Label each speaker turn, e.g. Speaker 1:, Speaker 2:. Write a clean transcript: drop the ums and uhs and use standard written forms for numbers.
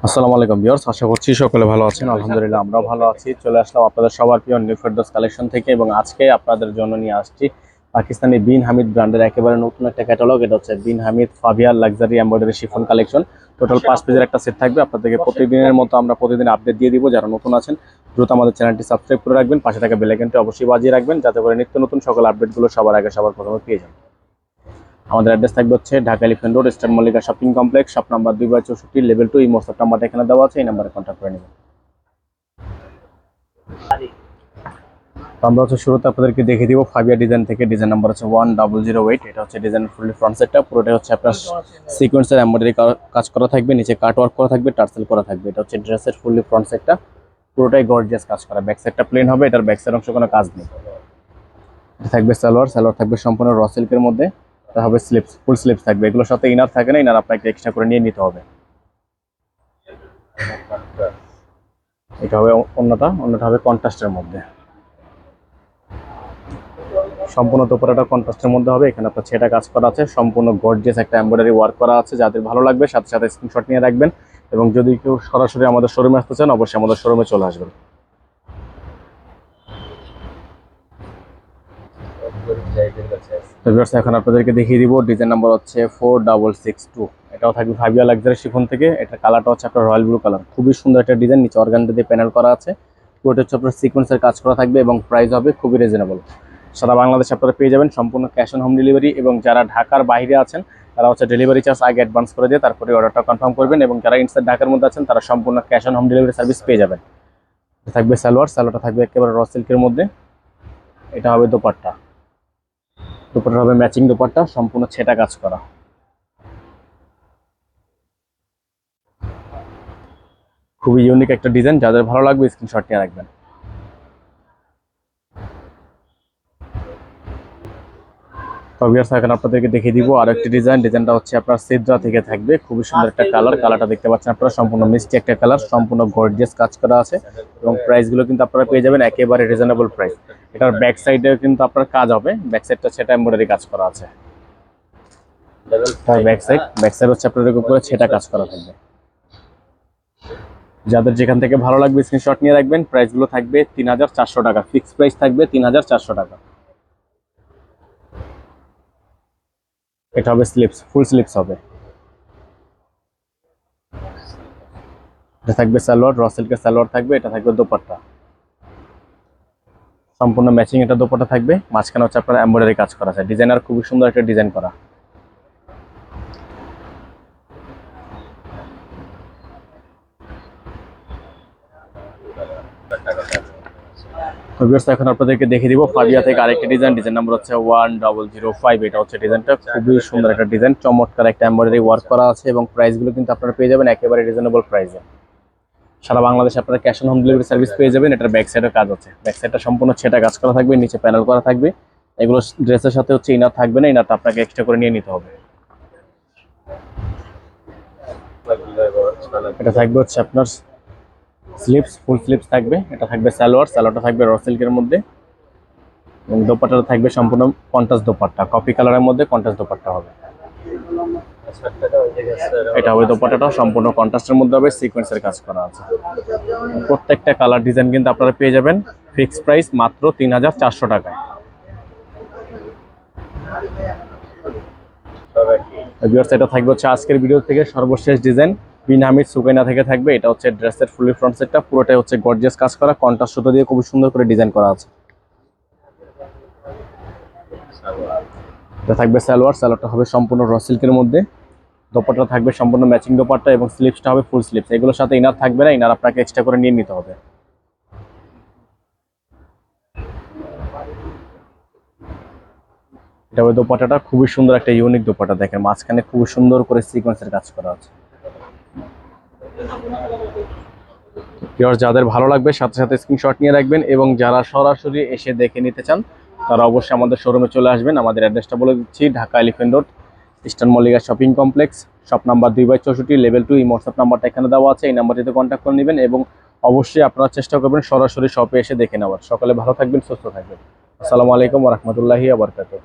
Speaker 1: আসসালামু আলাইকুম ভিউয়ার্স, আশা করছি সকলে ভালো আছেন। আলহামদুলিল্লাহ আমরাও ভালো আছি। চলে আসলাম আপনাদের সবার প্রিয় নিউ ফেরদৌস কালেকশন থেকে এবং আজকে আপনাদের জন্য নিয়ে আসছি পাকিস্তানি বিন হামিদ ব্র্যান্ডের একেবারে নতুন একটা ক্যাটালগ। এটা হচ্ছে বিন হামিদ ফাবিয়ার luxury embroidery chiffon collection. Total 5 পেজের একটা সেট থাকবে। আপনাদেরকে প্রতিদিনের মতো আমরা প্রতিদিন আপডেট দিয়ে দিব। যারা নতুন আছেন দ্রুত আমাদের চ্যানেলটি সাবস্ক্রাইব করে রাখবেন, পাশে থাকা বেল আইকনটি অবশ্যই বাজিয়ে রাখবেন যাতে করে নিত্য নতুন সকল আপডেটগুলো সবার আগে সবার প্রথমে পেয়ে যান। আমাদের অ্যাড্রেস থাকবে হচ্ছে Dhaka elephant road, eastern Mallika shopping complex, shop number 2/64, level 2। এই হোয়াটসঅ্যাপ নাম্বারটা এখানে দেওয়া আছে, এই নাম্বারে কন্ট্যাক্ট করে নেবেন। তো আমরা হচ্ছে শুরুতে আপনাদেরকে দেখিয়ে দিব ফাবিয়া ডিজাইন থেকে। ডিজাইন নাম্বার হচ্ছে 1008। এটা হচ্ছে ডিজাইন ফুললি ফ্রন্ট সেটটা, পুরোটাই হচ্ছে আপনার সিকোয়েন্সের এমব্রয়ডারি কাজ করা থাকবে, নিচে কাট ওয়ার্ক করা থাকবে, টার্সেল করা থাকবে। এটা হচ্ছে ড্রেসের ফুললি ফ্রন্ট সেটটা, পুরোটাই গর্জিয়াস কাজ করা। ব্যাক সাইডটা প্লেন হবে, এটার ব্যাক সাইড অংশ কোনো কাজ নেই। এটা থাকবে সালোয়ার থাকবে সম্পূর্ণ র সিল্কের মধ্যে। এটা হবে স্লিপস, ফুল স্লিপস থাকবে। এগুলোর সাথে ইনার থাকে না, ইনার আপনাকে এক্সট্রা করে নিয়ে নিতে হবে। এটা হবে অন্যটা হবে কন্ট্রাস্টের মধ্যে। সম্পূর্ণ দোপাট্টাটা কন্ট্রাস্টের মধ্যে হবে। এখানে আপনার ছেটা কাজ করা আছে, সম্পূর্ণ গর্জিয়াস একটা এমব্রয়ডারি ওয়ার্ক করা আছে। যাদের ভালো লাগবে সাথে সাথে স্ক্রিনশট নিয়ে রাখবেন এবং যদি কেউ সরাসরি আমাদের শোরুমে আসতে চান অবশ্যই আমাদের শোরুমে চলে আসবেন। এখন আপনাদেরকে দেখিয়ে দিব ডিজাইন নাম্বার হচ্ছে 4662। এটাও থাকবে ফাবিয়া লাক্সারি শিফন থেকে। এটা কালারটা হচ্ছে আপনার রয়্যাল ব্লু কালার, খুবই সুন্দর একটা ডিজাইন। নিচে অর্গানজা দিয়ে প্যানেল করা আছে, পুরোটা হচ্ছে আপনার সিকোয়েন্সের কাজ করা থাকবে এবং প্রাইস হবে খুবই রিজনেবল। সারা বাংলাদেশে আপনারা পেয়ে যাবেন সম্পূর্ণ ক্যাশ অন হোম ডেলিভারি। এবং যারা ঢাকার বাইরে আছেন তারা হচ্ছে ডেলিভারি চার্জ আগে অ্যাডভান্স করে দিয়ে তারপরে অর্ডারটা কনফার্ম করবেন, এবং যারা ইনসাইড ঢাকার মধ্যে আছেন তারা সম্পূর্ণ cash on home delivery service পেয়ে যাবেন। থাকবে সালোয়ারটা থাকবে একেবারে র সিল্কের মধ্যে। এটা হবে দুপাট্টা হবে ম্যাচিং দুপাট্টা, সম্পূর্ণ ছেটা কাজ করা। খুবই ইউনিক একটা ডিজাইন, যাদের ভালো লাগবে স্ক্রিনশট নিয়ে রাখবেন। তো ভিউয়ার্স এখন আপনাদেরকে দেখিয়ে দিব আরো একটি ডিজাইনটা হচ্ছে আপনার সিদ্রা থেকে থাকবে। খুবই সুন্দর একটা কালারটা দেখতে পাচ্ছেন আপনারা, সম্পূর্ণ মিষ্টি একটা কালার, সম্পূর্ণ গর্জিয়াস কাজ করা আছে এবং প্রাইসগুলো কিন্তু আপনারা পেয়ে যাবেন একেবারে রিজনেবল প্রাইস। এটার ব্যাক সাইডে কিন্তু আপনার কাজ হবে, ব্যাক সাইডটা সেটা এমব্রয়ডারি কাজ করা আছে। ব্যাক সাইড হচ্ছে আপনাদের উপরে সেটা কাজ করা থাকবে। যাদের যেখান থেকে ভালো লাগবে স্ক্রিনশট নিয়ে রাখবেন। প্রাইসগুলো থাকবে 3400 টাকা, ফিক্সড প্রাইস থাকবে 3400 টাকা। এটা হবে স্লিপস, ফুল স্লিপস হবে। এটা থাকবে সালোয়ার, র সিল্কের সালোয়ার থাকবে। এটা থাকবে দোপাট্টা, সম্পূর্ণ ম্যাচিং এটা দোপাট্টা থাকবে। মাঝখানে হচ্ছে আপনার এমব্রয়ডারি কাজ করা আছে, ডিজাইনার খুবই সুন্দর একটা ডিজাইন করা। এখন আপনাদেরকে দেখে দিব ফাবিয়া থেকে আরেকটি ডিজাইন নাম্বার হচ্ছে 1005। এটা হচ্ছে ডিজাইনটা খুবই সুন্দর একটা ডিজাইন, চমৎকার একটা এমব্রয়ডারি ওয়ার্ক করা আছে এবং প্রাইসগুলো কিন্তু আপনারা পেয়ে যাবেন একেবারে রিজনেবল প্রাইসে। সারা বাংলাদেশে আপনারা cash on home delivery service পেয়ে যাবেন। এটার ব্যাক সাইডের কাজ আছে, ব্যাক সাইডটা সম্পূর্ণ ছেটা কাজ করা থাকবে, নিচে প্যানেল করা থাকবে। এগুলো ড্রেসের সাথে হচ্ছে ইনার থাকবে না, ইনারটা আপনাকে এক্সট্রা করে নিয়ে নিতে হবে। এটা থাকবে হচ্ছে আপনার স্লিপস, ফুল স্লিপস থাকবে। এটা থাকবে সালোয়ারটা থাকবে র সিল্কের মধ্যে এবং দোপাট্টাটা থাকবে সম্পূর্ণ কন্ট্রাস্ট দোপাট্টা, কফি কালারের মধ্যে কন্ট্রাস্ট দোপাট্টা হবে। এটা হবে দোপাট্টাটা সম্পূর্ণ কন্ট্রাস্টের মধ্যে হবে, সিকোয়েন্সের কাজ করা আছে। প্রত্যেকটা কালার ডিজাইন কিন্তু আপনারা পেয়ে যাবেন ফিক্সড প্রাইস মাত্র 3400 টাকায়। এটা থাকবে হচ্ছে আজকের ভিডিও থেকে সর্বশেষ ডিজাইন, বিন হামিদ সুকাইনা থেকে থাকবে। এটা হচ্ছে ড্রেসের ফুলি ফ্রন্ট সেটটা, পুরোটাই হচ্ছে গর্জিয়াস কাজ করা, কন্ট্রাস্ট সুতো দিয়ে খুব সুন্দর করে ডিজাইন করা আছে। এটা থাকবে সালোয়ারটা হবে সম্পূর্ণ র সিল্কের মধ্যে। দোপাট্টা থাকবে সম্পূর্ণ ম্যাচিং দোপাট্টা এবং স্লিপসটা হবে ফুল স্লিপস। এগুলোর সাথে ইনার থাকবে না, ইনার আপনাকে এক্সট্রা করে নিয়ে নিতে হবে। এটা হবে দোপাট্টাটা, খুবই সুন্দর একটা ইউনিক দোপাট্টা, দেখেন মাঝখানে খুব সুন্দর করে সিকোয়েন্সের কাজ করা আছে। যাদের ভালো লাগবে সাথে সাথে স্ক্রিনশট নিয়ে রাখবেন এবং যারা সরাসরি এসে দেখে নিতে চান তারা অবশ্যই আমাদের শোরুমে চলে আসবেন। আমাদের অ্যাড্রেসটা বলে দিচ্ছি, Dhaka elephant road, eastern Mallika shopping complex, shop number 2/64, level 2। এই হোয়াটসঅ্যাপ নাম্বারটা এখানে দেওয়া আছে, এই নাম্বারটিতে কন্ট্যাক্ট করে নেবেন এবং অবশ্যই আপনারা চেষ্টা করবেন সরাসরি শপে এসে দেখে নেওয়ার। সকলে ভালো থাকবেন, সুস্থ থাকবেন। আসসালামু আলাইকুম ওয়া রাহমাতুল্লাহি ওয়া বারাকাতুহু।